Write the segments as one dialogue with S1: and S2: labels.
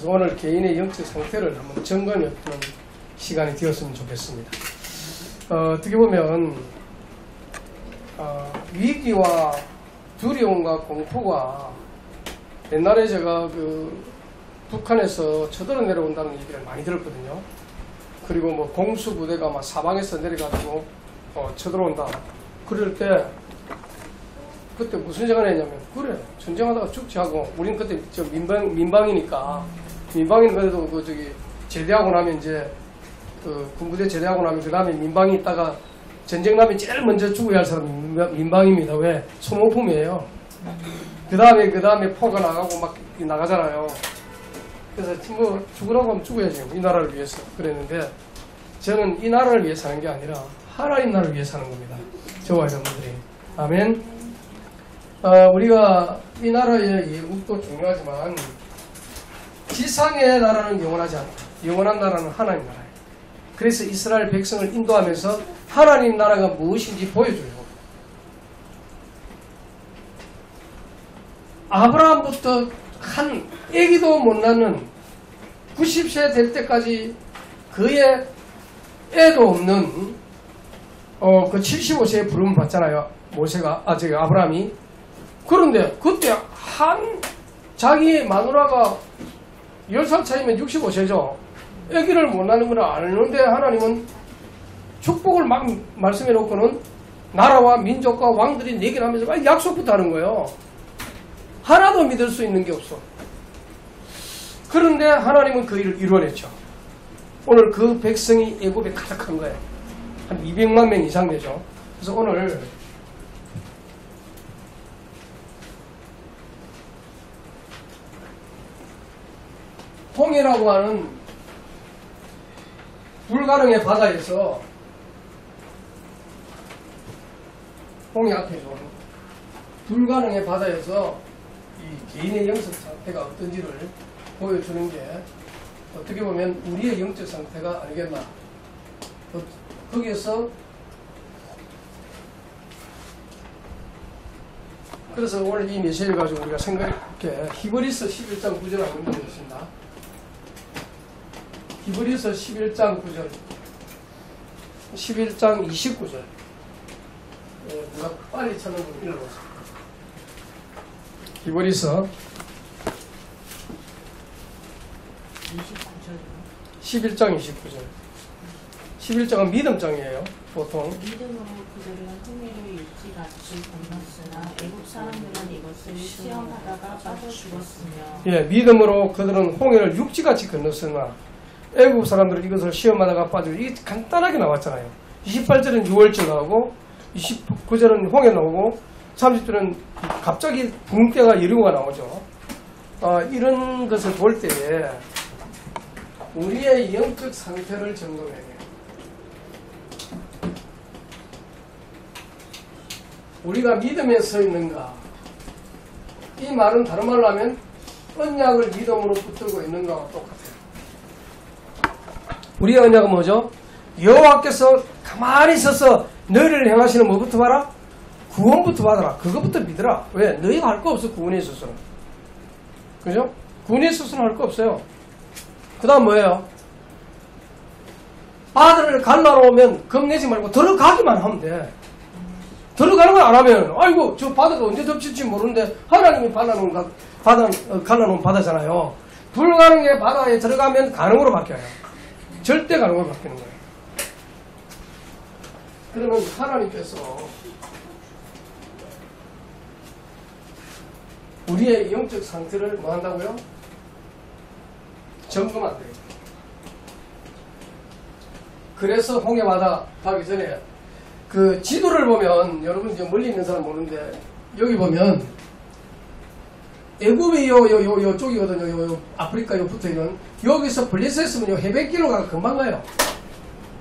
S1: 오늘 개인의 영적 상태를 한번 점검해보는 시간이 되었으면 좋겠습니다. 어떻게 보면 위기와 두려움과 공포가 옛날에 제가 북한에서 쳐들어 내려온다는 얘기를 많이 들었거든요. 그리고 뭐 공수부대가 막 사방에서 내려가지고 쳐들어온다. 그럴 때 그때 무슨 생각을 했냐면, 그래 전쟁하다가 죽지 하고, 우린 그때 저 민방이니까 그래도 제대하고 나면 이제 군부대 제대하고 나면 그 다음에 민방이 있다가 전쟁 나면 제일 먼저 죽어야 할 사람이 민방입니다. 왜? 소모품이에요. 그 다음에 포가 나가고 막 나가잖아요. 그래서 뭐 죽으라고 하면 죽어야지, 이 나라를 위해서. 그랬는데 저는 이 나라를 위해 사는 게 아니라 하나님 나라를 위해 사는 겁니다. 저와 여러분들이. 아멘. 우리가 이 나라의 이국도 중요하지만 지상의 나라는 영원하지 않다. 영원한 나라는 하나님 나라예요. 그래서 이스라엘 백성을 인도하면서 하나님 나라가 무엇인지 보여줘요. 아브라함부터 한 애기도 못 낳는 90세 될 때까지 그의 애도 없는 그 75세에 부름을 받잖아요. 아브라함이. 그런데 그때 자기 마누라가 10살 차이면 65세죠. 애기를 못 낳는 건 아는데 하나님은 축복을 막 말씀해 놓고는 나라와 민족과 왕들이 내겨나면서 막 약속부터 하는 거예요. 하나도 믿을 수 있는 게 없어. 그런데 하나님은 그 일을 이루어냈죠. 오늘 그 백성이 애굽에 가득한 거예요. 한 200만 명 이상 되죠. 그래서 오늘 홍해라고 하는 불가능의 바다에서, 홍해 앞에서 불가능의 바다에서 이 개인의 영적 상태가 어떤지를 보여주는 게 어떻게 보면 우리의 영적 상태가 아니겠나. 거기에서 그래서 오늘 이 메시지를 가지고 우리가 생각해 히브리서 11장 9절 한번 읽어보겠습니다. 히브리서 11장 9절, 11장 29절. 누가 빨리 찾는 분 읽어보세요. 히브리서 11장 29절. 11장은 믿음장이에요. 보통
S2: 믿음으로 그들은 홍해를 육지같이 건넜으나 애국 사람들은 이것을 시험하다가 빠져 죽었으며. 예,
S1: 믿음으로 그들은 홍해를 육지같이 건넜으나 애국 사람들은 이것을 시험하다가 빠져. 이게 간단하게 나왔잖아요. 28절은 6월절 나오고 29절은 홍해 나오고 30절은 갑자기 붕대가 여리고가 나오죠. 이런 것을 볼 때에 우리의 영적 상태를 점검해야 돼요. 우리가 믿음에 서 있는가? 이 말은 다른 말로 하면 언약을 믿음으로 붙들고 있는가와 똑같아요. 우리의 언약은 뭐죠? 여호와께서 가만히 있어서 너희를 행하시는 뭐부터 봐라? 구원부터 받아라. 그것부터 믿어라. 왜? 너희가 할 거 없어. 구원에 있어서는. 그죠? 구원에 있어서는 할 거 없어요. 그 다음 뭐예요? 바다를 갈라놓으면 겁내지 말고 들어가기만 하면 돼. 들어가는 걸 안 하면, 아이고 저 바다가 언제 덮칠지 모르는데 하나님이 갈라놓은 바다잖아요. 불가능의 바다에 들어가면 가능으로 바뀌어요. 절대 가능으로 바뀌는 거예요. 그러면 하나님께서 우리의 영적 상태를 뭐 한다고요? 점검한대요. 그래서 홍해바다 가기 전에 그 지도를 보면, 여러분 이제 멀리 있는 사람 모르는데 여기 보면 애굽이 요쪽이거든요. 요 아프리카 요 붙어있는, 여기서 블레셋으면 요 해변길로 가면 금방 가요.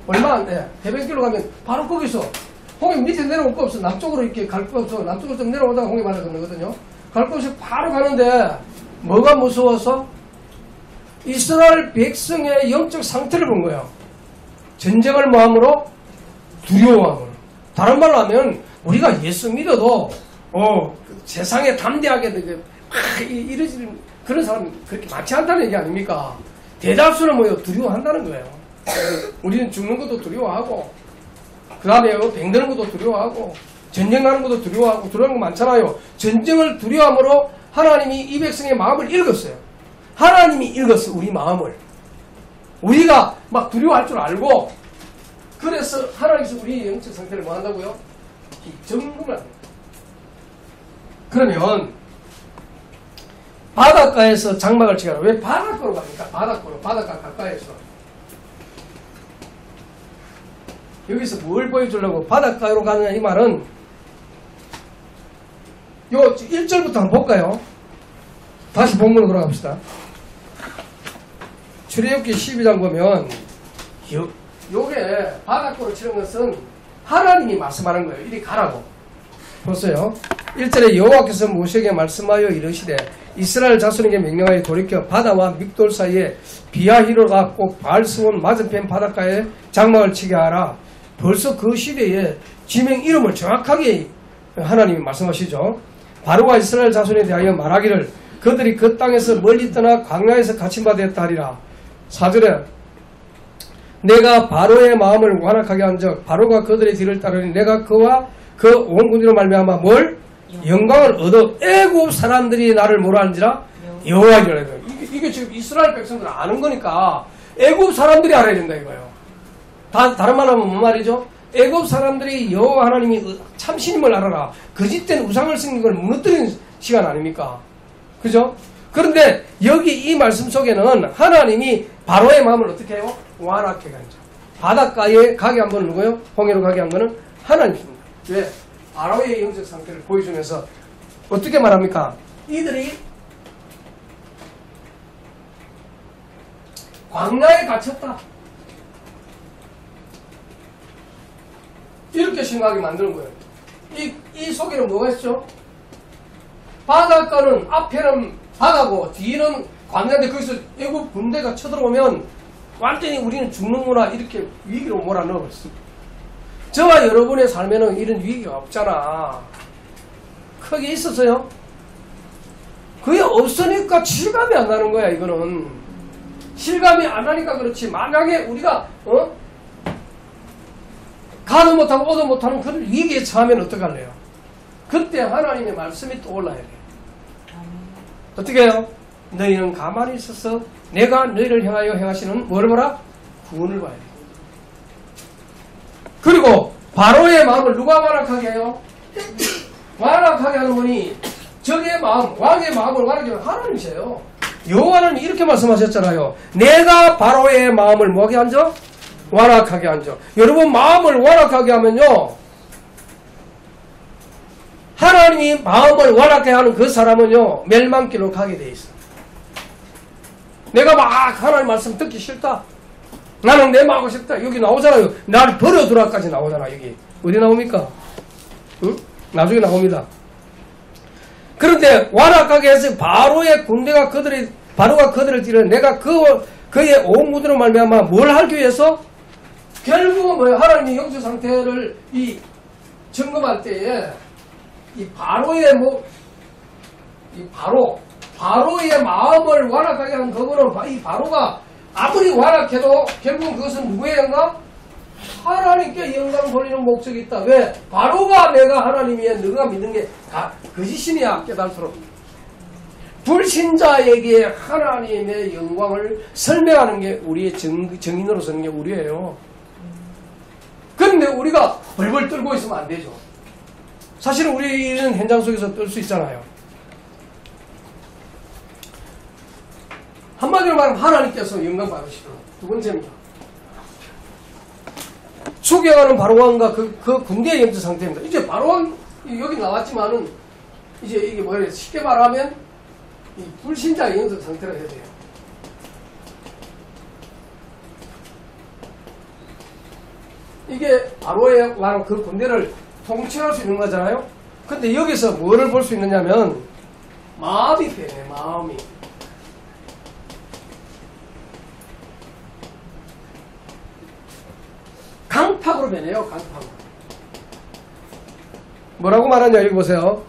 S1: 얼마 안 돼. 해변길로 가면 바로 거기서 홍해 밑에 내려올 거 없어. 남쪽으로 이렇게 갈 거 없어. 남쪽으로 좀 내려오다가 홍해바다 건너거든요. 갈 거 없이 바로 가는데 뭐가 무서워서? 이스라엘 백성의 영적 상태를 본 거예요. 전쟁을 뭐함으로? 두려워함으로. 다른 말로 하면 우리가 예수 믿어도 세상에 담대하게 이러지 그런 사람 그렇게 많지 않다는 얘기 아닙니까? 대다수는 뭐요? 두려워한다는 거예요. 우리는 죽는 것도 두려워하고, 그 다음에 병드는 것도 두려워하고, 전쟁 나는 것도 두려워하고, 두려운 거 많잖아요. 전쟁을 두려워함으로 하나님이 이 백성의 마음을 읽었어요. 하나님이 읽었어, 우리 마음을. 우리가 막 두려워할 줄 알고, 그래서 하나님께서 우리의 영적 상태를 뭐 한다고요? 점검을 합니다. 그러면 바닷가에서 장막을 치거라. 왜 바닷가로 갑니까? 바닷가 가까이에서. 여기서 뭘 보여주려고 바닷가로 가느냐 이 말은 요 1절부터 한번 볼까요? 다시 본문으로 돌아갑시다. 출애굽기 12장 보면 요게 바닷가로 치는 것은 하나님이 말씀하는 거예요. 이리 가라고. 보세요. 1절에 여호와께서 모세에게 말씀하여 이르시되 이스라엘 자손에게 명령하여 돌이켜 바다와 믹돌 사이에 비아히로가 꼭 바알스온 맞은편 바닷가에 장막을 치게 하라. 벌써 그 시대에 지명 이름을 정확하게 하나님이 말씀하시죠. 바로가 이스라엘 자손에 대하여 말하기를 그들이 그 땅에서 멀리 떠나 광야에서 갇힌 바 되었다 하리라. 4절에 내가 바로의 마음을 완악하게 한 적 바로가 그들의 뒤를 따르니 내가 그와 그 온 군대로 말미암아 뭘? 영광을 얻어 애굽 사람들이 나를 뭐라 하는지라? 여호와이라. 이게 지금 이스라엘 백성들 아는 거니까 애굽 사람들이 알아야 된다 이거예요. 다른 말로 하면 뭔 말이죠? 애굽 사람들이 여호와 하나님이 참신임을 알아라. 거짓된 우상을 섬긴 걸 무너뜨리는 시간 아닙니까? 그죠? 그런데 여기 이 말씀 속에는 하나님이 바로의 마음을 어떻게 해요? 완악하게 하죠. 바닷가에 가게 한 번 누구요? 홍해로 가게 한 거는 하나님입니다. 왜? 바로의 영적 상태를 보여주면서 어떻게 말합니까? 이들이 광야에 갇혔다. 이렇게 생각하게 만드는 거예요. 이 속에는 뭐가 있죠? 바닷가는 앞에는 바다고 뒤는 광야인데 거기서 애국 군대가 쳐들어오면 완전히 우리는 죽는구나 이렇게 위기로 몰아넣었습니다. 저와 여러분의 삶에는 이런 위기가 없잖아. 크게 있었어요? 그게 없으니까 실감이 안 나는 거야. 이거는 실감이 안 나니까 그렇지. 만약에 우리가 가도 못하고 오도 못하는 그런 위기에 처하면 어떡할래요? 그때 하나님의 말씀이 떠올라야 돼요. 어떻게 해요? 너희는 가만히 있어서 내가 너희를 향하여 행하시는 뭘 보라? 구원을 봐야 돼요. 그리고 바로의 마음을 누가 완악하게 해요? 완악하게 하는 분이 적의 마음, 왕의 마음을 완악하게 하는 하나님이세요. 여호와는 이렇게 말씀하셨잖아요. 내가 바로의 마음을 뭐하게 한죠? 완악하게 한죠. 여러분 마음을 완악하게 하면요, 하나님이 마음을 완악하게 하는 그 사람은요 멸망길로 가게 돼 있어. 내가 막 하나님 말씀 듣기 싫다. 나는 내 마음하고 싶다. 여기 나오잖아요. 나를 버려두라까지 나오잖아. 여기 어디 나옵니까? 응? 나중에 나옵니다. 그런데 완악하게 해서 바로의 군대가 바로가 그들을 뛰려 내가 그의 온 군대로 말미암아 뭘 하기 위해서? 결국은 뭐예요? 하나님의 영적 상태를 점검할 때에 이 바로의 바로의 마음을 완악하게 하는 그거는 이 바로가 아무리 완악해도 결국은 그것은 누구의 영광? 하나님께 영광 돌리는 목적이 있다. 왜? 바로가 내가 하나님이야 너가 믿는 게 거짓이냐 깨달도록. 불신자에게 하나님의 영광을 설명하는 게 우리의 정인으로 서는 게 우리예요. 그런데 우리가 벌벌 떨고 있으면 안 되죠. 사실은 우리는 현장 속에서 떨 수 있잖아요. 한마디로 말하면 하나님께서 영광 받으시도록. 두 번째입니다. 추경하는 바로왕과 그 군대의 영적 상태입니다. 이제 바로왕 여기 나왔지만은 이제 이게 뭐예요? 쉽게 말하면 이 불신자의 영적 상태가 해야 돼요. 이게 바로의 왕 그 군대를 통치할 수 있는 거잖아요. 근데 여기서 뭐를 볼 수 있느냐면 마음이 변해. 마음이. 강팍으로 변해요. 강팍으로. 뭐라고 말하냐 여기 보세요.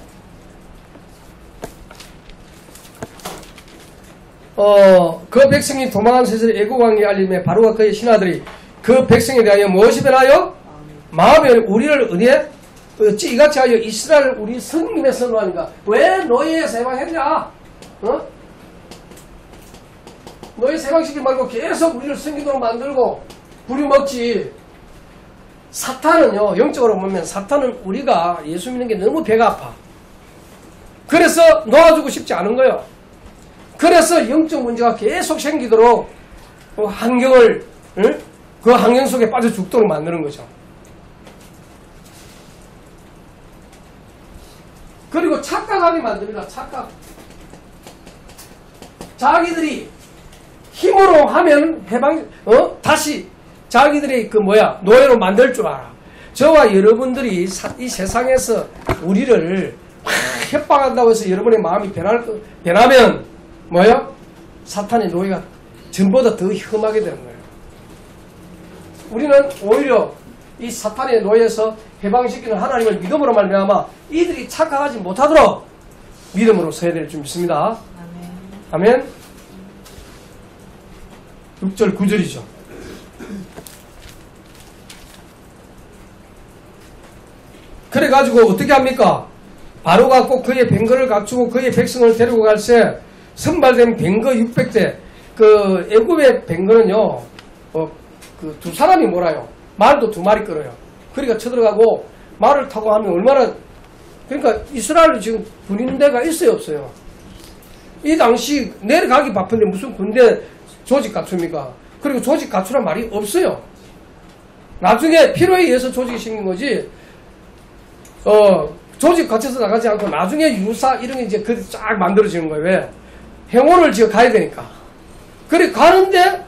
S1: 그 백성이 도망한 사실을 애국왕이 알림에 바로가 그의 신하들이 그 백성에 대하여 무엇이 변하여? 마음에 우리를 어디에? 어찌 이같이 하여 이스라엘 우리 성님의 선호하니까 왜 노예에서 해방했냐? 노예 해방시키지 말고 계속 우리를 성기도로 만들고 부려먹지. 사탄은요, 영적으로 보면 사탄은 우리가 예수 믿는 게 너무 배가 아파. 그래서 놓아주고 싶지 않은 거예요. 그래서 영적 문제가 계속 생기도록 환경을, 그 환경 속에 빠져 죽도록 만드는 거죠. 그리고 착각하게 만듭니다. 착각. 자기들이 힘으로 하면 다시 자기들이 노예로 만들 줄 알아. 저와 여러분들이 이 세상에서 우리를 협박한다고 해서 여러분의 마음이 변하면 사탄의 노예가 전보다 더 험하게 되는 거예요. 우리는 오히려 이 사탄의 노예에서 해방시키는 하나님을 믿음으로 말미암아 이들이 착각하지 못하도록 믿음으로 서야 될 줄 믿습니다. 아멘. 6절 9절이죠. 그래가지고 어떻게 합니까? 바로가 꼭 그의 뱅거를 갖추고 그의 백성을 데리고 갈새 선발된 뱅거 600대. 그 애굽의 뱅거는요, 그 두 사람이 몰아요. 말도 두 마리 끌어요. 그러니까 쳐들어가고 말을 타고 하면 얼마나, 그러니까 이스라엘이 지금 군인 데가 있어요, 없어요? 이 당시 내려가기 바쁜데 무슨 군대 조직 갖춥니까? 그리고 조직 갖추란 말이 없어요. 나중에 필요에 의해서 조직이 생긴 거지, 조직 갖춰서 나가지 않고 나중에 유사 이런 게 이제 쫙 만들어지는 거예요. 왜? 행원을 지어 가야 되니까. 그래, 가는데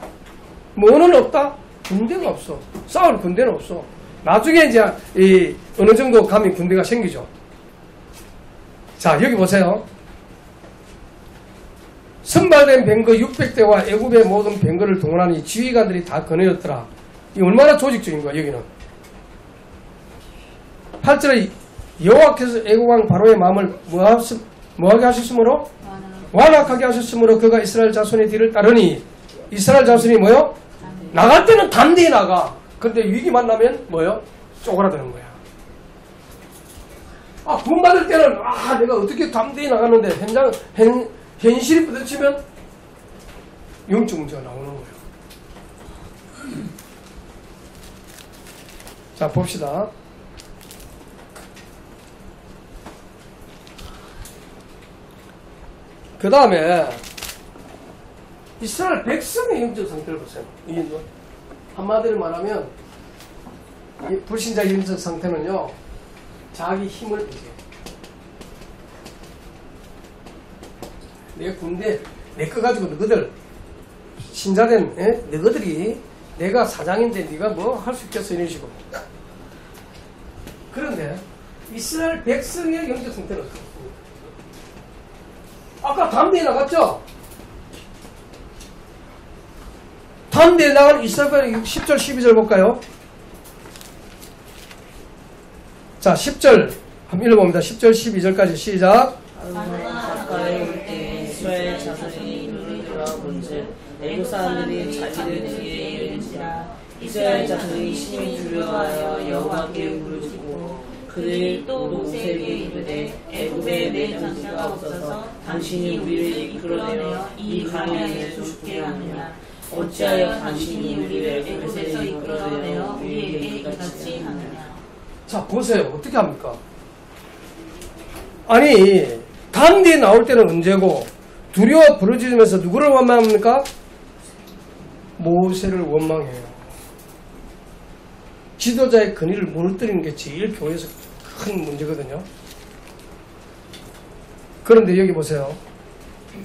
S1: 뭐는 없다? 군대가 없어. 싸울 군대는 없어. 나중에 이제 어느 정도 가면 군대가 생기죠. 자, 여기 보세요. 선발된 뱅거 600대와 애굽의 모든 뱅거를 동원하니 지휘관들이 다 거느였더라. 이 얼마나 조직적인 거야, 여기는. 8절에 여호와께서 애국왕 바로의 마음을 뭐하게 하셨으므로? 완악하게 하셨으므로 그가 이스라엘 자손의 뒤를 따르니 이스라엘 자손이 뭐요? 나갈 때는 담대히 나가. 근데 위기 만나면 뭐요? 쪼그라드는 거야. 군 받을 때는 내가 어떻게 담대히 나갔는데 현실이 부딪히면 영적 문제가 나오는 거예요. 자, 봅시다. 그 다음에 이스라엘 백성의 영적 상태를 보세요. 한마디로 말하면 이 불신자의 영적 상태는요, 자기 힘을 비게. 내 군대 내 거 가지고 너희들 신자된 너희들이 내가 사장인데 네가 뭐 할 수 있겠어, 이런 식으로. 그런데 이스라엘 백성의 영적 상태는 어떻습니까? 아까 담대에 나갔죠? 담대에 나간 이스라엘 10절 12절 볼까요? 자, 10절 한번 읽어봅니다. 10절 12절까지 시작.
S3: 가까이 올 때 이스라엘 자손이 눈을 돌아본즉 애국 사람들이 자기들 뒤에 이른지라. 이스라엘 자손이 심히 두려워하여 여호와께 부르짖고 그들이 또 모세에게 이르되 애굽에 내 장사가 없어서 당신이 우리를 이끌어내어 이 광야에서 죽게 하느냐. 어찌하여 당신이 우리를 애굽에서 이끌어내어 우리에게 이같이 하느냐.
S1: 자, 보세요. 어떻게 합니까? 아니, 담대에 나올 때는 언제고 두려워 부르짖으면서 누구를 원망합니까? 모세를 원망해요. 지도자의 권위를 무너뜨리는 게 제일 교회에서 큰 문제거든요. 그런데 여기 보세요.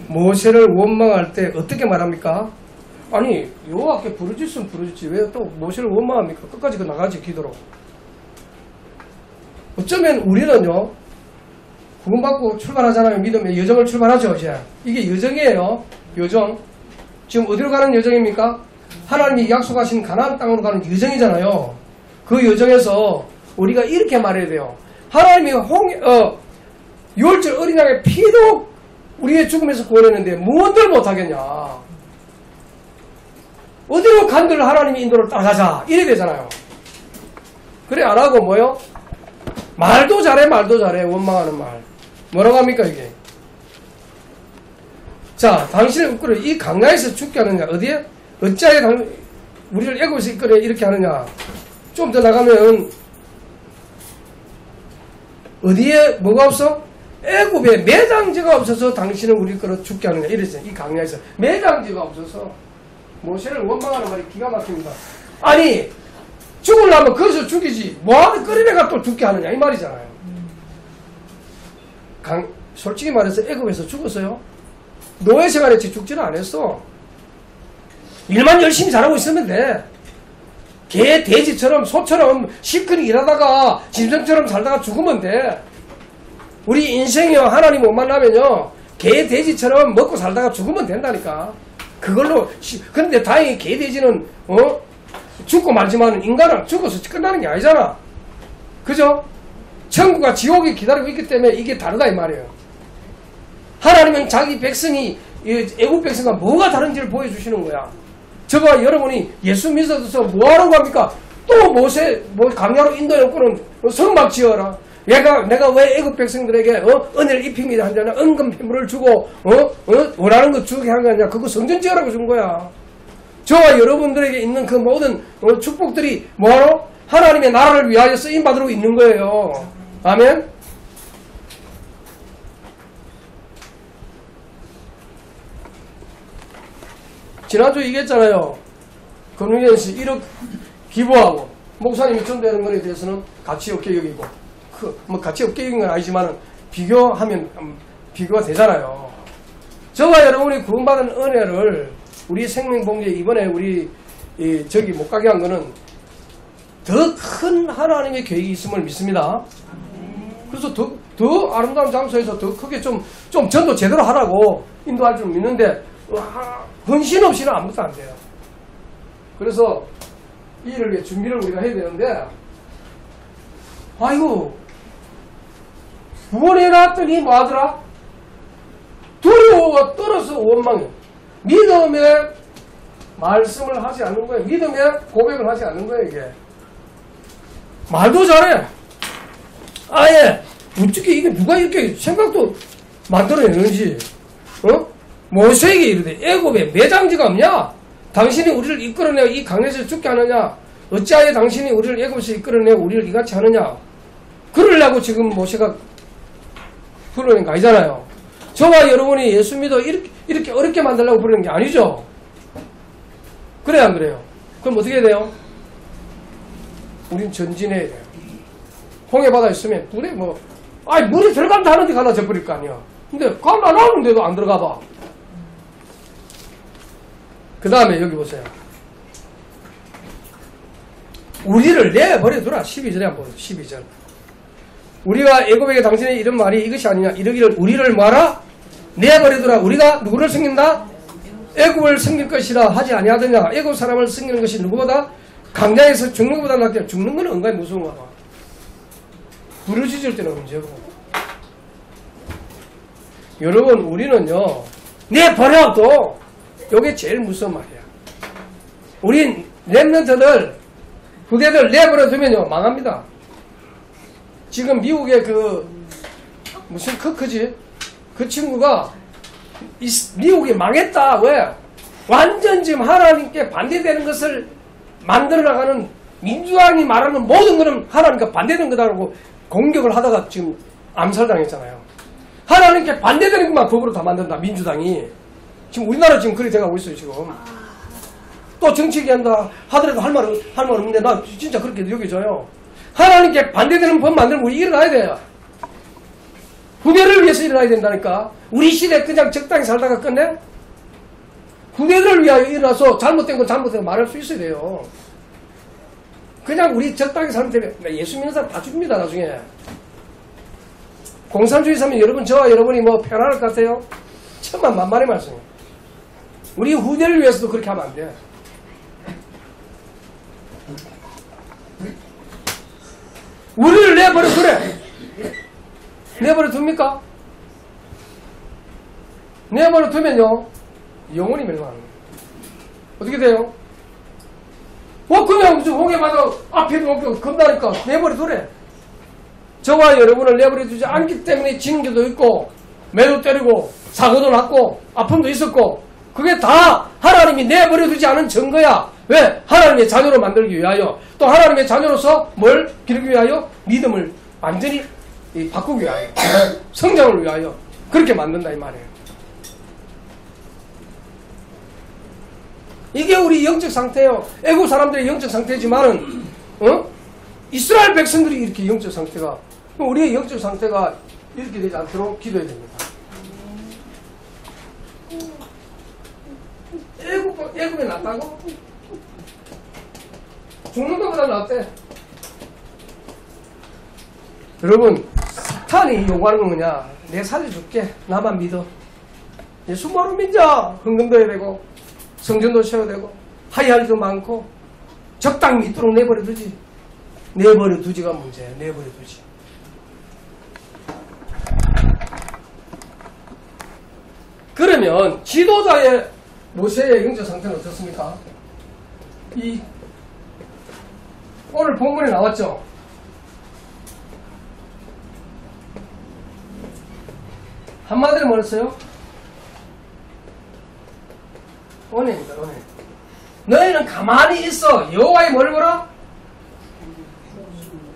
S1: 모세를 원망할 때 어떻게 말합니까? 아니, 여호와께 부르짖으면 부르짖지 왜 또 모세를 원망합니까? 끝까지 그 나가지 기도로. 어쩌면 우리는요, 구원받고 출발하잖아요. 믿음의 여정을 출발하죠. 이제 이게 여정이에요. 여정. 지금 어디로 가는 여정입니까? 하나님이 약속하신 가나안 땅으로 가는 여정이잖아요. 그 여정에서 우리가 이렇게 말해야 돼요. 하나님이 유월절 어린 양의 피도 우리의 죽음에서 구원했는데 무엇들 못하겠냐. 어디로 간들 하나님의 인도를 따라가자 이래 되잖아요. 그래 안 하고 뭐요? 말도 잘해 원망하는 말. 뭐라고 합니까 이게? 자, 당신을 이끌어 이 강야에서 죽게 하느냐. 어디에? 어찌하여 우리를 애굽에서 이끌어 이렇게 하느냐. 좀 더 나가면 어디에 뭐가 없어? 애굽에 매장지가 없어서 당신은 우리 이끌어 죽게 하느냐. 이랬어요. 이 강야에서 매장지가 없어서 모세를 원망하는 말이 기가 막힙니다. 아니 죽으려면 거기서 죽이지 뭐하러 끓이내가 또 죽게 하느냐 이 말이잖아요. 솔직히 말해서 애굽에서 죽었어요. 노예 생활했지 죽지는 않았어. 일만 열심히 잘하고 있으면 돼. 개, 돼지처럼 소처럼 시큰이 일하다가 짐승처럼 살다가 죽으면 돼. 우리 인생이요 하나님 못 만나면요 개, 돼지처럼 먹고 살다가 죽으면 된다니까. 그걸로 근데 다행히 개, 돼지는 죽고 말지만 인간은 죽어서 끝나는 게 아니잖아. 그죠? 천국과 지옥이 기다리고 있기 때문에 이게 다르다 이 말이에요. 하나님은 자기 백성이 애국 백성과 뭐가 다른지를 보여주시는 거야. 저와 여러분이 예수 믿어서 뭐하라고 합니까? 또 모세 강야로 인도했고는 성막 지어라. 내가 왜 애국 백성들에게 은혜를 입힙니다 하잖아. 은금 폐물을 주고 원하는 거 주게 한 거냐. 그거 성전 지어라고 준 거야. 저와 여러분들에게 있는 그 모든 축복들이 뭐하러? 하나님의 나라를 위하여 쓰임받으러 있는 거예요. 아멘. 지난주 얘기했잖아요. 금융연시 1억 기부하고 목사님이 전도하는 것에 대해서는 가치 없게 여기고 가치 없게 여긴 건 아니지만 비교하면 비교가 되잖아요. 저와 여러분이 구원받은 은혜를 우리 생명봉제 이번에 우리 저기 못 가게 한 거는 더 큰 하나님의 계획이 있음을 믿습니다. 그래서 더 아름다운 장소에서 더 크게 좀 전도 제대로 하라고 인도할 줄 믿는데 헌신 없이는 아무것도 안 돼요. 그래서 이 일을 위해 준비를 우리가 해야 되는데 아이고 구원해놨더니 뭐하더라? 두려워가 떨어서 원망해. 믿음의 말씀을 하지 않는 거예요. 믿음의 고백을 하지 않는 거예요. 이게 말도 잘해. 아예 어떻게 이게 누가 이렇게 생각도 만들어내는지. 모세에게 이르되 애굽에 매장지가 없냐? 당신이 우리를 이끌어내어 이 강에서 죽게 하느냐? 어찌하여 당신이 우리를 애굽에서 이끌어내어 우리를 이같이 하느냐? 그러려고 지금 모세가 부르는 거 아니잖아요. 저와 여러분이 예수 믿어 이렇게 어렵게 만들려고 부르는 게 아니죠. 그래야 안 그래요? 그럼 어떻게 해야 돼요? 우린 전진해야 돼요. 홍해바다에 있으면 물에 물이 들어간다 하는데 가나 져버릴 거 아니야. 근데 가만 나오는데도 안 들어가 봐. 그 다음에 여기 보세요. 우리를 내버려두라. 12절에 한번 보세요. 12절. 우리가 애굽에게 당신의 이런 말이 이것이 아니냐. 이러기를 우리를 뭐하라? 내버려두라. 우리가 누구를 섬긴다? 애굽을 섬길 것이라 하지 아니하더냐. 애굽 사람을 섬기는 것이 누구보다 강자에서 죽는 것보다 낫게. 죽는 건 은근히 무서운가 봐. 부르짖을 때는 문제고. 여러분 우리는요 내버려둬. 이게 제일 무서운 말이야. 우린 랩런트들 후대들 내버려두면요 망합니다. 지금 미국의 무슨 크크지? 그 친구가 미국이 망했다. 왜? 완전 지금 하나님께 반대되는 것을 만들어 나가는 민주당이 말하는 모든 것은 하나님께 반대되는 거다라고 공격을 하다가 지금 암살당했잖아요. 하나님께 반대되는 것만 법으로 다 만든다. 민주당이. 지금 우리나라 지금 그렇게 돼가고 있어요. 지금. 또 정치 얘기한다 하더라도 할 말 없는데 나 진짜 그렇게 여겨져요. 하나님께 반대되는 법 만들면 우리 일어나야 돼요. 후대를 위해서 일어나야 된다니까. 우리 시대 그냥 적당히 살다가 끝내? 후대들을 위하여 일어나서 잘못된 건 잘못된 거 말할 수 있어야 돼요. 그냥 우리 적당히 살면 되면 예수 믿는 사람 다 죽습니다. 나중에. 공산주의 사면 여러분 저와 여러분이 편안할 것 같아요? 천만만만의 말씀이에요. 우리 후대를 위해서도 그렇게 하면 안 돼. 우리를 내버려 두래. 내버려 둡니까? 내버려 두면요 영원히 멸망하는 거예요. 어떻게 돼요? 그냥 무슨 홍해바다 앞에 겁나니까 내버려 두래. 저와 여러분을 내버려 두지 않기 때문에 징계도 있고 매도 때리고 사고도 났고 아픔도 있었고 그게 다 하나님이 내버려 두지 않은 증거야. 왜? 하나님의 자녀로 만들기 위하여 또 하나님의 자녀로서 뭘 기르기 위하여? 믿음을 완전히 바꾸기 위하여 성장을 위하여 그렇게 만든다 이 말이에요. 이게 우리 영적 상태예요. 애국 사람들의 영적 상태지만은 이스라엘 백성들이 이렇게 영적 상태가 우리의 영적 상태가 이렇게 되지 않도록 기도해야 됩니다. 애국에 낫다고? 죽는 것보다 낫대. 여러분 사탄이 요구하는 건 뭐냐? 내 살려줄게. 나만 믿어. 수많은 민자 헌금도 해야 되고 성전도 세워야 되고 하야할 일도 많고 적당히 믿도록 내버려 두지. 내버려 두지가 문제야. 내버려 두지. 그러면 지도자의 모세의 영적 상태는 어떻습니까? 오늘 본문에 나왔죠? 한마디로 뭐랬어요? 은혜입니다. 은혜. 너희는 가만히 있어. 여호와의 뭘 보라?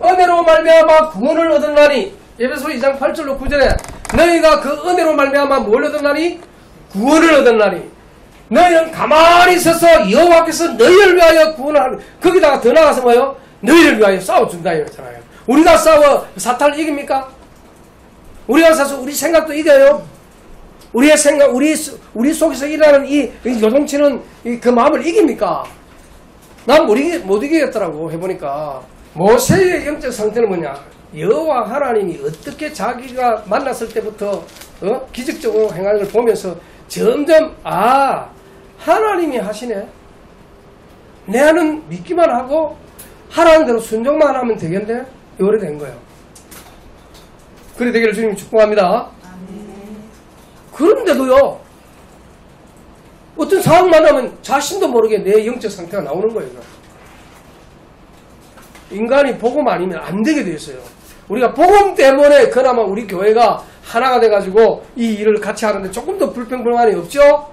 S1: 은혜로 말미암아 구원을 얻었나니. 에베소 2장 8절로 9절에 너희가 그 은혜로 말미암아 뭘 얻었나니? 구원을 얻었나니. 너희는 가만히 있어서 여호와께서 너희를 위하여 구원을 하는. 거기다가 더 나가서 뭐예요? 너희를 위하여 싸워준다 이랬잖아요. 우리가 싸워 사탄을 이깁니까? 우리가 싸서 우리 생각도 이겨요. 우리의 생각, 우리 속에서 일어나는 이 요동치는 그 마음을 이깁니까? 난 못 이기겠더라고 해보니까. 모세의 영적 상태는 뭐냐? 여호와 하나님이 어떻게 자기가 만났을 때부터 기적적으로 행하는 걸 보면서 점점 하나님이 하시네. 내는 믿기만 하고 하라는 대로 순종만 하면 되겠네. 이래 된 거예요. 그래 되기를 주님 축복합니다. 그런데도요, 어떤 상황만 하면 자신도 모르게 내 영적 상태가 나오는 거예요. 인간이 복음 아니면 안 되게 돼 있어요. 우리가 복음 때문에 그나마 우리 교회가 하나가 돼가지고 이 일을 같이 하는데 조금 더 불평불만이 없죠?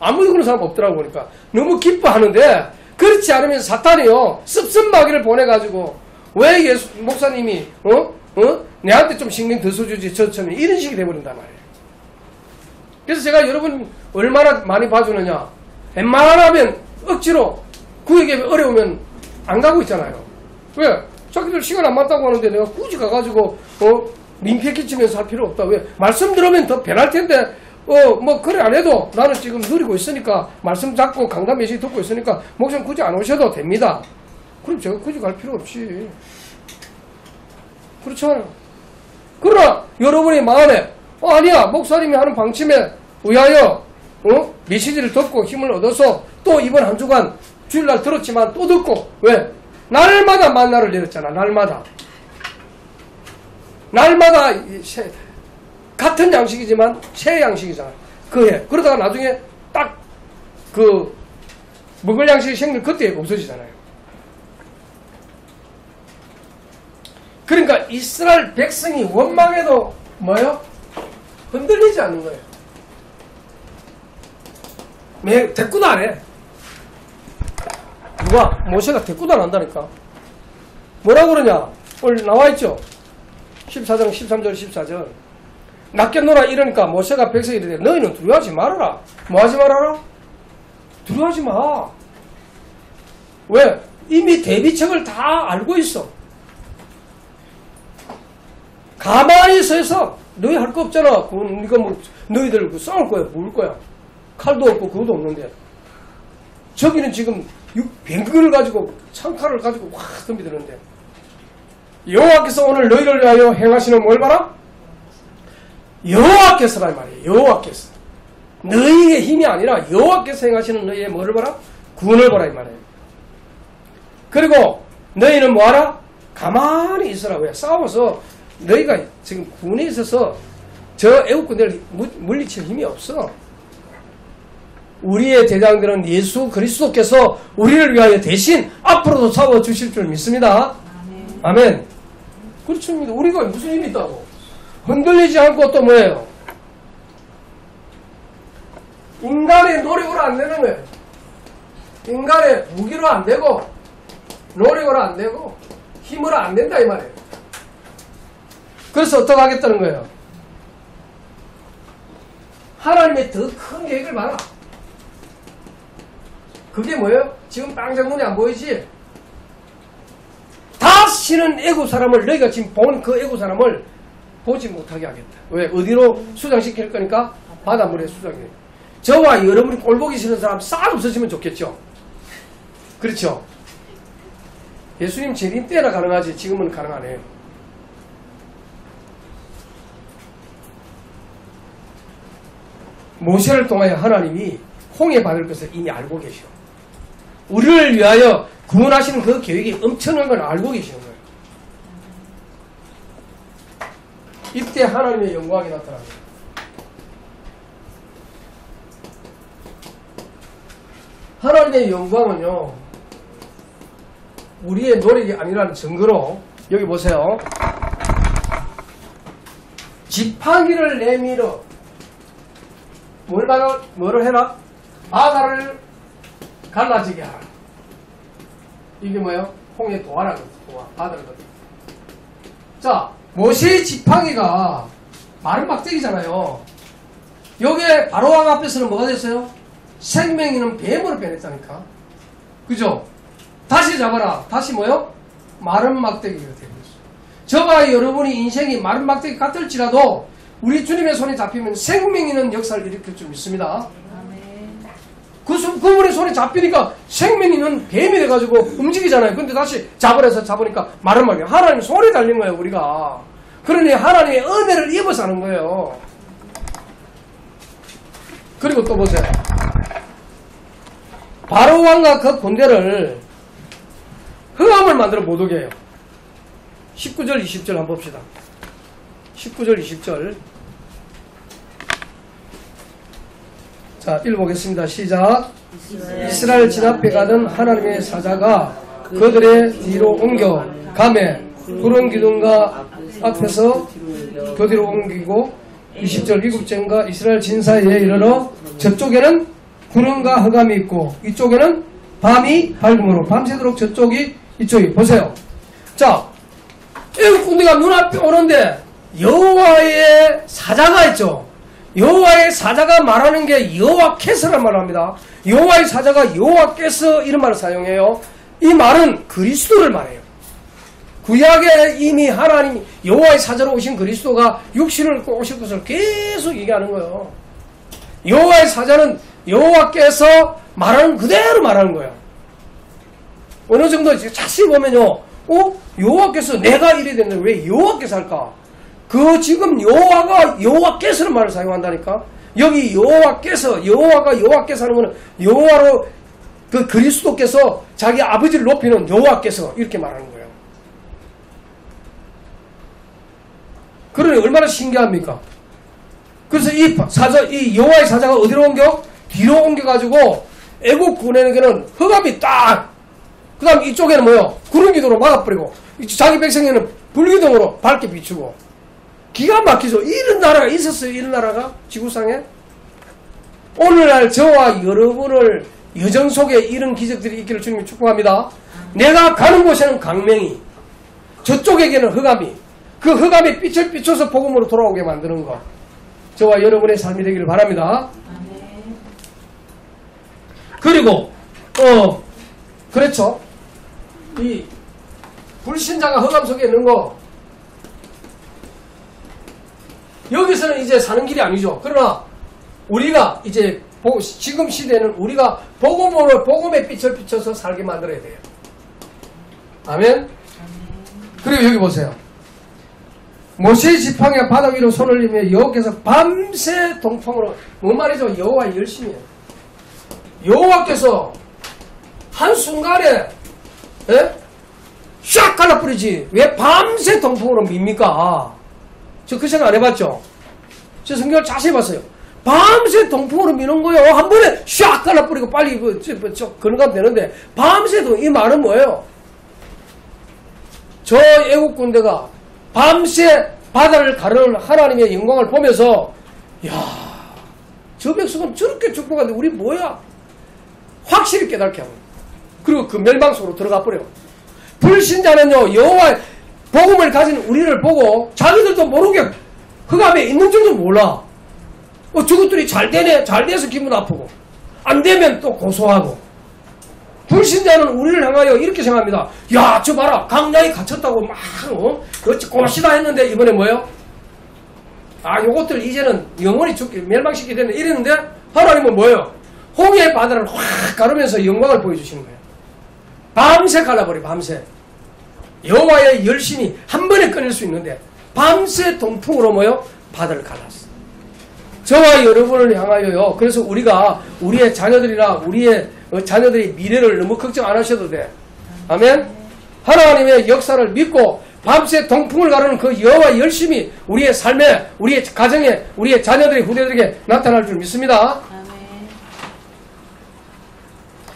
S1: 아무도 그런 사람 없더라고 보니까. 너무 기뻐하는데, 그렇지 않으면 사탄이요, 씁쓸마귀를 보내가지고, 왜 목사님이, 내한테 좀 신경 더 써주지, 저처럼 이런 식이 돼버린단 말이에요. 그래서 제가 여러분 얼마나 많이 봐주느냐. 웬만하면 억지로 구역에 어려우면 안 가고 있잖아요. 왜? 자기들 시간 안 맞다고 하는데 내가 굳이 가가지고 민폐 끼치면서 할 필요 없다. 왜? 말씀 들으면 더 변할 텐데 뭐 그래 안 해도 나는 지금 누리고 있으니까 말씀 잡고 강단 메시지 듣고 있으니까 목사님 굳이 안 오셔도 됩니다. 그럼 제가 굳이 갈 필요 없이. 그렇잖아요. 그러나 여러분의 마음에 아니야 목사님이 하는 방침에 의하여 메시지를 듣고 힘을 얻어서 또 이번 한 주간 주일날 들었지만 또 듣고 왜? 날마다 만나를 내렸잖아. 날마다 같은 양식이지만 새 양식이잖아. 그러다가 나중에 딱 먹을 양식이 생길 그때 없어지잖아요. 그러니까 이스라엘 백성이 원망해도 뭐예요? 흔들리지 않는 거예요. 대꾸도 안 해. 누가? 모세가 대꾸도 안 한다니까. 뭐라 그러냐? 오늘 나와있죠? 14장 13절 14절 낚여노라 이러니까 모세가 백성이 이르되 너희는 두려워하지 말아라. 뭐 하지 말아라? 두려워하지 마. 왜? 이미 대비책을 다 알고 있어. 가만히 서서 너희 할 거 없잖아. 이거 뭐 너희들 싸울 거야, 뭘 거야. 칼도 없고 그것도 없는데. 저기는 지금 뱅글을 가지고 창칼을 가지고 확 덤비드는데. 여호와께서 오늘 너희를 위하여 행하시는 뭘 봐라? 여호와께서라 말이에요. 여호와께서. 너희의 힘이 아니라 여호와께서 행하시는 너희의 뭐를 봐라? 구원을 보라 이 말이에요. 그리고 너희는 뭐하라? 가만히 있어라. 왜? 싸워서 너희가 지금 구원에 있어서 저 애국 군대를 물리칠 힘이 없어. 우리의 대장들은 예수 그리스도께서 우리를 위하여 대신 앞으로도 싸워주실 줄 믿습니다. 아멘. 그렇습니다. 우리가 무슨 힘이 있다고. 흔들리지 않고 또 뭐예요? 인간의 노력으로 안 되는 거예요. 인간의 무기로 안 되고 노력으로 안 되고 힘으로 안 된다 이 말이에요. 그래서 어떻게 하겠다는 거예요? 하나님의 더 큰 계획을 봐라. 그게 뭐예요? 지금 당장 눈에 안 보이지? 다시는 애국 사람을 너희가 지금 본 그 애국 사람을 보지 못하게 하겠다. 왜? 어디로 수장시킬 거니까? 바닷물에 수장해. 저와 여러분이 꼴보기 싫은 사람 싹 없어지면 좋겠죠? 그렇죠? 예수님 재림 때나 가능하지 지금은 가능 안 해요. 모세를 통하여 하나님이 홍해 받을 것을 이미 알고 계셔. 우리를 위하여 구원하시는 그 계획이 엄청난 걸 알고 계시는 거예요. 이때 하나님의 영광이 나타납니다. 하나님의 영광은요, 우리의 노력이 아니라는 증거로, 여기 보세요. 지팡이를 내밀어, 뭐를 해라? 바다를 갈라지게 하라. 이게 뭐예요? 홍해 도화라는 거죠. 바다를. 자, 모세의 지팡이가 마른 막대기잖아요. 여기에 바로왕 앞에서는 뭐가 됐어요? 생명 있는 뱀으로 변했다니까. 그죠? 다시 잡아라. 다시 뭐요? 마른 막대기가 되고 있어요. 저와 여러분이 인생이 마른 막대기 같을지라도 우리 주님의 손에 잡히면 생명 있는 역사를 일으킬 줄 믿습니다. 그분의 손에 잡히니까 생명 있는 뱀이 돼가지고 움직이잖아요. 근데 다시 잡으니까 마른 막대기. 하나님 손에 달린 거예요, 우리가. 그러니 하나님의 은혜를 입어서 하는 거예요. 그리고 또 보세요. 바로왕과 그 군대를 흑암을 만들어 못 오게 해요. 19절 20절 한번 봅시다. 19절 20절. 자, 읽어보겠습니다. 시작. 이스라엘 진 앞에 가던 하나님의 사자가 그들의 뒤로 옮겨 가매 구름 기둥과 앞에서 그 뒤로 옮기고 20절 이굽쟁과 이스라엘 진 사이에 이르러 저쪽에는 구름과 흑암이 있고 이쪽에는 밤이 밝음으로 밤새도록 저쪽이 이쪽이 보세요. 자, 애국 군대가 눈앞에 오는데 여호와의 사자가 있죠. 여호와의 사자가 말하는 게 여호와께서란 말을 합니다. 여호와의 사자가 여호와께서 이런 말을 사용해요. 이 말은 그리스도를 말해요. 구약에 이미 하나님 여호와의 사자로 오신 그리스도가 육신을 입고 오실 것을 계속 얘기하는 거예요. 여호와의 사자는 여호와께서 말하는 그대로 말하는 거예요. 어느 정도 자세히 보면요, 여호와께서 내가 이래 됐는데 왜 여호와께서 할까? 그 지금 여호와가 여호와께서는 말을 사용한다니까. 여기 여호와가 여호와께서 하는 거는 여호와로 그 그리스도께서 자기 아버지를 높이는 여호와께서 이렇게 말하는 거예요. 그러니 얼마나 신기합니까? 그래서 이 여호와의 사자가 어디로 옮겨? 뒤로 옮겨가지고 애국 군에게는 흑암이 딱, 그 다음 이쪽에는 뭐요? 구름기둥으로 막아버리고 자기 백성에는 불기둥으로 밝게 비추고. 기가 막히죠. 이런 나라가 있었어요. 이런 나라가 지구상에. 오늘날 저와 여러분을 여정 속에 이런 기적들이 있기를 주님이 축복합니다. 내가 가는 곳에는 강명이, 저쪽에게는 흑암이, 그 흑암이 빛을 비춰서 복음으로 돌아오게 만드는 것, 저와 여러분의 삶이 되기를 바랍니다. 그리고 그렇죠. 이 불신자가 흑암 속에 있는 거, 여기서는 이제 사는 길이 아니죠. 그러나 우리가 이제 지금 시대는 우리가 복음의 빛을 비춰서 살게 만들어야 돼요. 아멘. 그리고 여기 보세요. 모세의 지팡이가 바닥 위로 손을 올리며 여호와께서 밤새 동풍으로, 뭔 말이죠? 여호와의 열심이에요. 여호와께서 한순간에 샥 갈라뿌리지 왜 밤새 동풍으로 밉니까? 저 그 생각 안 해봤죠? 제 성경을 자세히 봤어요. 밤새 동풍으로 미는 거예요. 한 번에 샥 갈라뿌리고 빨리 건너가면 되는데 밤새도 이 말은 뭐예요? 저 애국 군대가 밤새 바다를 가르는 하나님의 영광을 보면서 야, 저 백성은 저렇게 축복하는데 우리 뭐야? 확실히 깨닫게 하고 그리고 그 멸망 속으로 들어가 버려. 불신자는요 여호와의 복음을 가진 우리를 보고 자기들도 모르게 흑암에 있는 줄도 몰라. 저것들이 잘 되네, 잘 돼서 기분 아프고 안 되면 또 고소하고. 불신자는 우리를 향하여 이렇게 생각합니다. 야, 저 봐라, 강야에 갇혔다고 막 어찌 꼬시다 했는데 이번에 뭐예요? 아, 요것들 이제는 영원히 죽게 멸망시키게 됐네 이랬는데 하나님은 뭐예요? 홍해 바다를 확 가르면서 영광을 보여주시는 거예요. 밤새 갈라버려. 밤새 여호와의 열심이 한 번에 끊을 수 있는데 밤새 동풍으로 뭐예요? 바다를 갈랐어. 저와 여러분을 향하여요. 그래서 우리가 우리의 자녀들이나 우리의 자녀들의 미래를 너무 걱정 안 하셔도 돼. 아멘. 하나님의 역사를 믿고 밤새 동풍을 가르는 그 여호와의 열심이 우리의 삶에, 우리의 가정에, 우리의 자녀들의 후대들에게 나타날 줄 믿습니다.
S2: 아멘.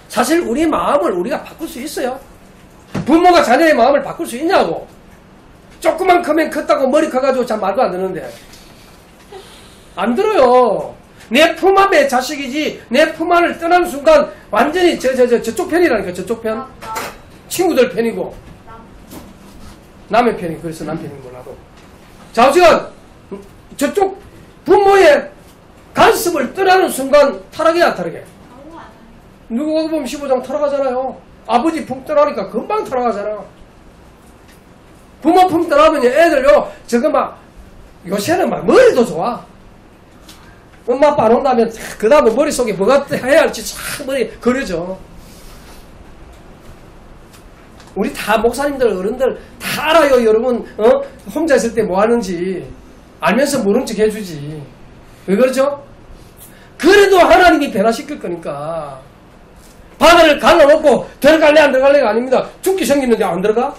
S1: 사실 우리 마음을 우리가 바꿀 수 있어요. 부모가 자녀의 마음을 바꿀 수 있냐고. 조금만 크면 컸다고 머리 커가지고 참 말도 안 되는데. 안 들어요. 내 품 안의 자식이지 내 품 안을 떠나는 순간 완전히 저쪽 편이라니까. 저쪽 편. 친구들 편이고 남의 편이. 그래서 남편인 몰라도 좌우지간 저쪽 부모의 간섭을 떠나는 순간 타락이야. 타락해. 누가 보면 15장 타락하잖아요. 아버지 품 떠나니까 금방 타락하잖아. 부모 품 떠나면 애들요 저거 막 요새는 막 머리도 좋아. 엄마 아빠 안 온다면 그 다음에 머릿속에 뭐가 해야 할지 참 머리 그려져. 우리 다 목사님들 어른들 다 알아요. 여러분 혼자 있을 때 뭐 하는지 알면서 모른 척 해주지. 왜 그러죠? 그래도 하나님이 변화시킬 거니까. 바다를 갈라놓고 들어갈래 안 들어갈래가 아닙니다. 죽기 생기는데 안 들어가?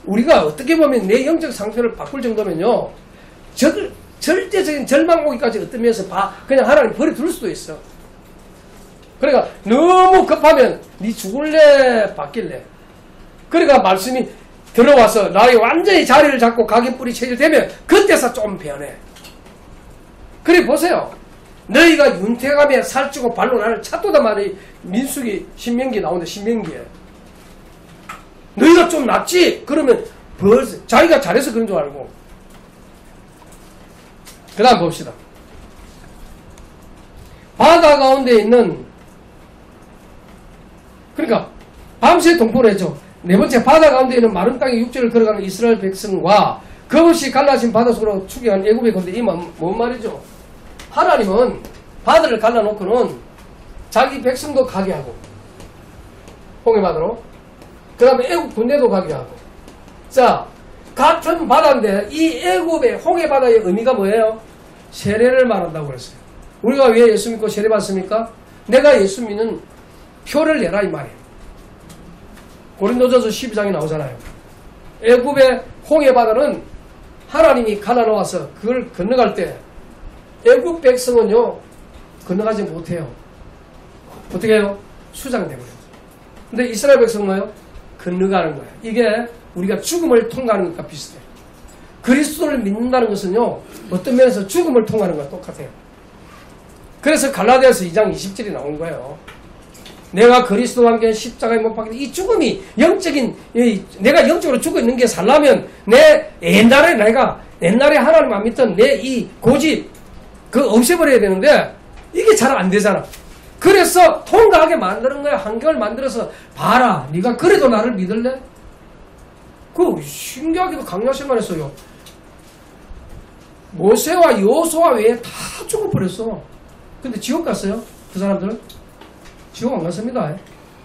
S1: 우리가 어떻게 보면 내 영적 상태를 바꿀 정도면요 절대적인 절망 오기까지 어떤 면에서 그냥 하나님 버려둘 수도 있어. 그러니까 너무 급하면 네 죽을래 바뀔래. 그러니까 말씀이 들어와서 나의 완전히 자리를 잡고 각인뿌리 체질되면 그때서 좀 변해. 그래 보세요. 너희가 윤택하며 살찌고 발로 나를 찾도다 말이 민수기 신명기 나오는데 신명기에 너희가 좀 낫지? 그러면 벌써 자기가 잘해서 그런 줄 알고. 그 다음 봅시다. 바다 가운데 있는 그러니까 밤새 동포를 했죠. 네 번째 바다 가운데 있는 마른 땅의 육지를 걸어가는 이스라엘 백성과 그것이 갈라진 바다 속으로 추격한 애굽의 군대. 이 뭔 말이죠? 하나님은 바다를 갈라놓고는 자기 백성도 가게 하고 홍해바다로 그 다음에 애굽 군대도 가게 하고. 자, 같은 바다인데 이 애굽의 홍해바다의 의미가 뭐예요? 세례를 말한다고 그랬어요. 우리가 왜 예수 믿고 세례 받습니까? 내가 예수 믿는 표를 내라 이 말이에요. 고린도전서 12장에 나오잖아요. 애굽의 홍해바다는 하나님이 갈라놓아서 그걸 건너갈 때 애굽 백성은요 건너가지 못해요. 어떻게 해요? 수장되버려요. 근데 이스라엘 백성은 뭐예요? 건너가는 거예요. 이게 우리가 죽음을 통과하는 것과 비슷해요. 그리스도를 믿는다는 것은요 어떤 면에서 죽음을 통과하는 것과 똑같아요. 그래서 갈라디아서 2장 20절이 나온 거예요. 내가 그리스도와 함께 십자가에 못 박힌 이 죽음이 영적인 내가 영적으로 죽어 있는 게 살려면 내 옛날에 하나님 안 믿던 내 이 고집 그거 없애버려야 되는데 이게 잘 안 되잖아. 그래서 통과하게 만드는 거야. 환경을 만들어서 봐라. 네가 그래도 나를 믿을래? 그 신기하게도 강야실만 했어요. 모세와 여호수아 외에 다 죽어버렸어. 근데 지옥 갔어요? 그 사람들은? 지옥 안 갔습니다.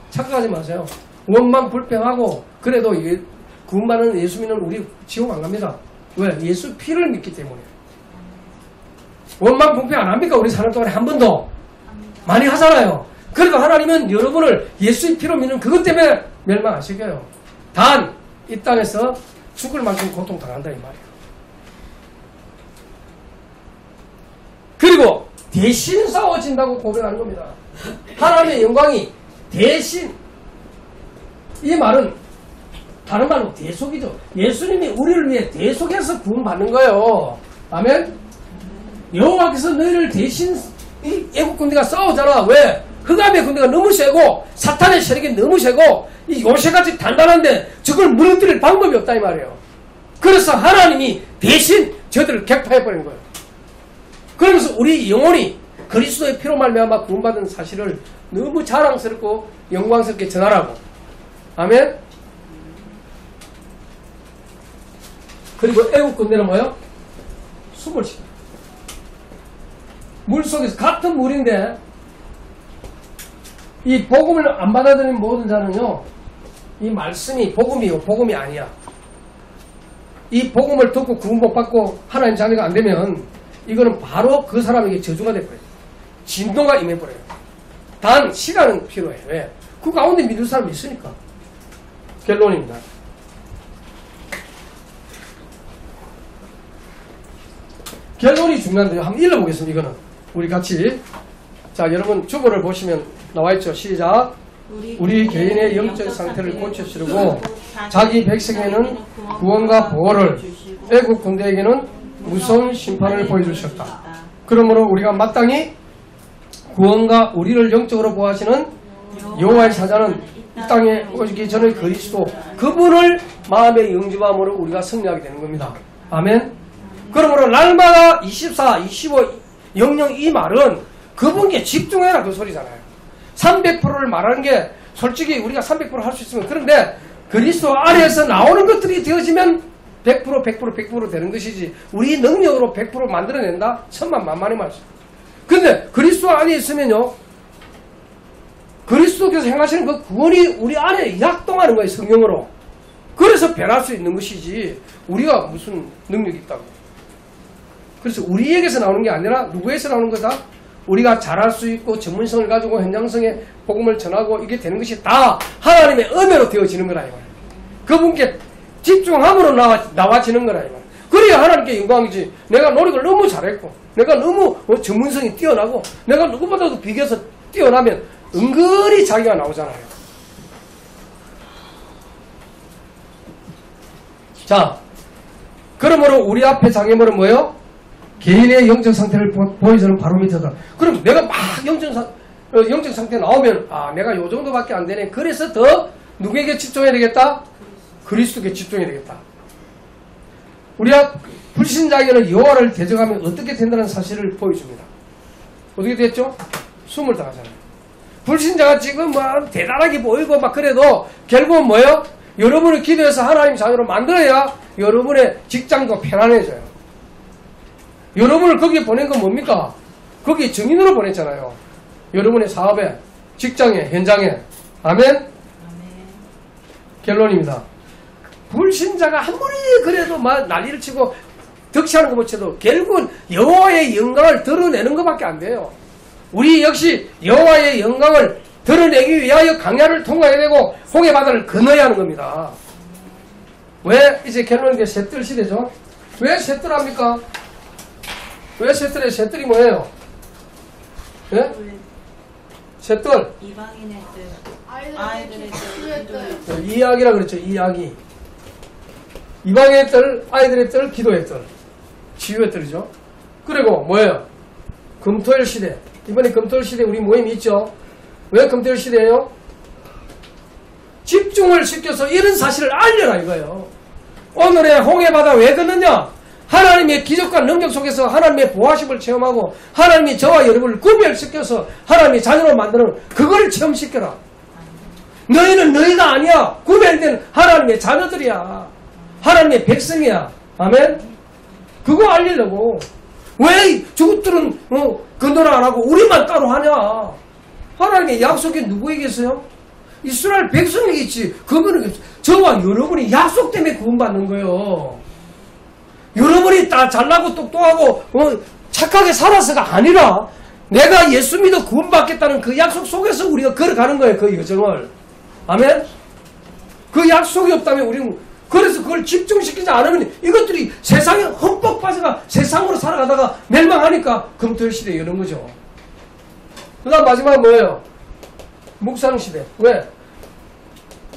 S1: 착각하지 마세요. 원망 불평하고 그래도 구원받는 예수 믿는 우리 지옥 안 갑니다. 왜? 예수 피를 믿기 때문에. 원망 불평 안 합니까? 우리 사는 동안에 한 번도? 많이 하잖아요. 그러니까 하나님은 여러분을 예수의 피로 믿는 그것 때문에 멸망 안 시켜요. 단 이 땅에서 죽을 만큼 고통당한다 이 말이에요. 그리고 대신 싸워진다고 고백하는 겁니다. 하나님의 영광이 대신, 이 말은 다른 말로 대속이죠. 예수님이 우리를 위해 대속해서 구원받는 거예요. 아멘. 여호와께서 너희를 대신, 이 애국 군대가 싸우잖아. 왜? 흑암의 군대가 너무 세고 사탄의 세력이 너무 세고 이 요새같이 단단한데 저걸 무너뜨릴 방법이 없다 이 말이에요. 그래서 하나님이 대신 저들을 격파해버린 거예요. 그러면서 우리 영혼이 그리스도의 피로 말미암아 구원받은 사실을 너무 자랑스럽고 영광스럽게 전하라고. 아멘. 그리고 애국 군대는 뭐예요? 숨을 쉬어. 물속에서 같은 물인데 이 복음을 안 받아들인 모든 자는요, 이 말씀이 복음이요, 복음이 아니야. 이 복음을 듣고 구원 못 받고 하나님 자녀가 안 되면 이거는 바로 그 사람에게 저주가 돼버려요. 진노가 임해버려요. 단 시간은 필요해. 왜? 그 가운데 믿을 사람이 있으니까. 결론입니다. 결론이 중요한데요. 한번 읽어보겠습니다. 이거는 우리 같이. 자, 여러분 주보를 보시면 나와있죠. 시작. 우리 개인의 영적 상태를 고쳐주시고 자기 백성에게는 구원과 보호를, 애국 군대에게는 무서운 심판을 보여주셨다. 그러므로 우리가 마땅히 구원과 우리를 영적으로 보호하시는 여호와의 사자는 이 땅에 오시기 전의 그리스도, 그분을 마음의 영접함으로 우리가 승리하게 되는 겁니다. 아멘. 그러므로 날마다 24, 25, 00 이 말은 그분께 집중해라 그 소리잖아요. 300%를 말하는 게 솔직히 우리가 300% 할 수 있으면, 그런데 그리스도 안에서 나오는 것들이 되어지면 100% 되는 것이지 우리 능력으로 100% 만들어낸다? 천만만만의 말씀. 근데 그리스도 안에 있으면요, 그리스도께서 행하시는 그 구원이 우리 안에 약동하는 거예요. 성령으로. 그래서 변할 수 있는 것이지 우리가 무슨 능력이 있다고. 그래서 우리에게서 나오는 게 아니라 누구에서 나오는 거다? 우리가 잘할 수 있고 전문성을 가지고 현장성에 복음을 전하고 이게 되는 것이 다 하나님의 은혜로 되어지는 거라 이 말이에요. 그분께 집중함으로 나와지는 거라 이 말이에요. 그래야 하나님께 영광이지. 내가 노력을 너무 잘했고 내가 너무 전문성이 뛰어나고 내가 누구보다도 비교해서 뛰어나면 은근히 자기가 나오잖아요. 자, 그러므로 우리 앞에 장애물은 뭐예요? 개인의 영적 상태를 보여주는 바로미터다. 그럼 내가 막 영적 상태 나오면 내가 요 정도밖에 안 되네. 그래서 더 누구에게 집중해야 되겠다? 그리스도께 집중해야 되겠다. 우리가 불신자에게는 여호와를 대적하면 어떻게 된다는 사실을 보여줍니다. 어떻게 됐죠? 숨을 다하잖아요. 불신자가 지금 뭐 대단하게 보이고 막 그래도 결국은 뭐예요? 여러분을 기도해서 하나님 자녀로 만들어야 여러분의 직장도 편안해져요. 여러분을 거기에 보낸 건 뭡니까? 거기에 증인으로 보냈잖아요. 여러분의 사업에, 직장에, 현장에. 아멘? 결론입니다. 불신자가 아무리 그래도 막 난리를 치고 덕시하는 것 못해도 결국은 여호와의 영광을 드러내는 것밖에 안 돼요. 우리 역시 여호와의 영광을 드러내기 위하여 강야를 통과해야 되고 홍해바다를 건너야 하는 겁니다. 왜 이제 결론인데 셋들 시대죠? 왜 셋들 합니까? 왜 셋들에 셋들이 뭐예요? 예? 셋들.
S2: 이방인의 뜻, 아이들의 뜻,
S1: 이야기라 그랬죠. 이야기. 이방의 뜰, 아이들의 뜰, 기도의 뜰, 치유의 뜰이죠. 그리고 뭐예요? 금토일 시대. 이번에 금토일 시대 우리 모임이 있죠. 왜 금토일 시대예요? 집중을 시켜서 이런 사실을 알려라 이거예요. 오늘의 홍해바다 왜 걷느냐? 하나님의 기적과 능력 속에서 하나님의 보호하심을 체험하고 하나님이 저와 여러분을 구별시켜서 하나님의 자녀로 만드는 그걸 체험시켜라. 너희는 너희가 아니야. 구별된 하나님의 자녀들이야. 하나님의 백성이야. 아멘? 그거 알리려고. 왜 저것들은 건너라 안 하고 우리만 따로 하냐? 하나님의 약속이 누구에게 있어요? 이스라엘 백성에게 있지. 그거는 저와 여러분이 약속 때문에 구원받는 거예요. 여러분이 다 잘나고 똑똑하고 착하게 살아서가 아니라 내가 예수 믿어 구원받겠다는 그 약속 속에서 우리가 걸어가는 거예요. 그 여정을. 아멘? 그 약속이 없다면 우리는 그래서 그걸 집중시키지 않으면 이것들이 세상에 흠뻑 빠져가 세상으로 살아가다가 멸망하니까 금토일시대에 이런 거죠. 그 다음 마지막 뭐예요? 묵상시대. 왜?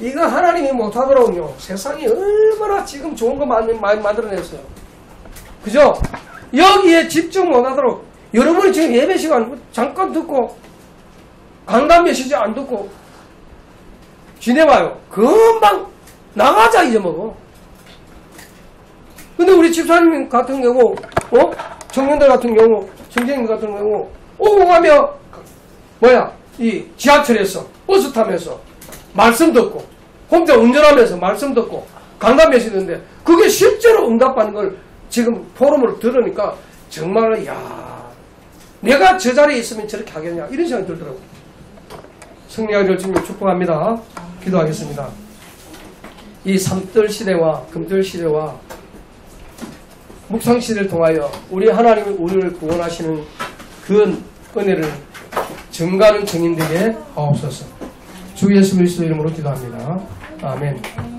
S1: 이거 하나님이 못하더라고요. 세상이 얼마나 지금 좋은 거 많이 만들어냈어요. 그죠? 여기에 집중 못하도록 여러분이 지금 예배 시간 잠깐 듣고 강단 메시지 안 듣고 지내봐요. 금방 나가자 잊어먹어. 근데 우리 집사님 같은 경우 청년들 같은 경우 선생님 같은 경우 오고 가면 뭐야 이 지하철에서 버스 타면서 말씀 듣고 혼자 운전하면서 말씀 듣고 강단 메시지인데 그게 실제로 응답하는 걸 지금 포럼으로 들으니까 정말 야 내가 저 자리에 있으면 저렇게 하겠냐 이런 생각이 들더라고요. 승리하기를 주님 축복합니다. 기도하겠습니다. 이 삼들 시대와 금들 시대와 묵상 시대를 통하여 우리 하나님이 우리를 구원하시는 그 은혜를 증가하는 증인되게 하옵소서. 주 예수 그리스도 이름으로 기도합니다. 아멘.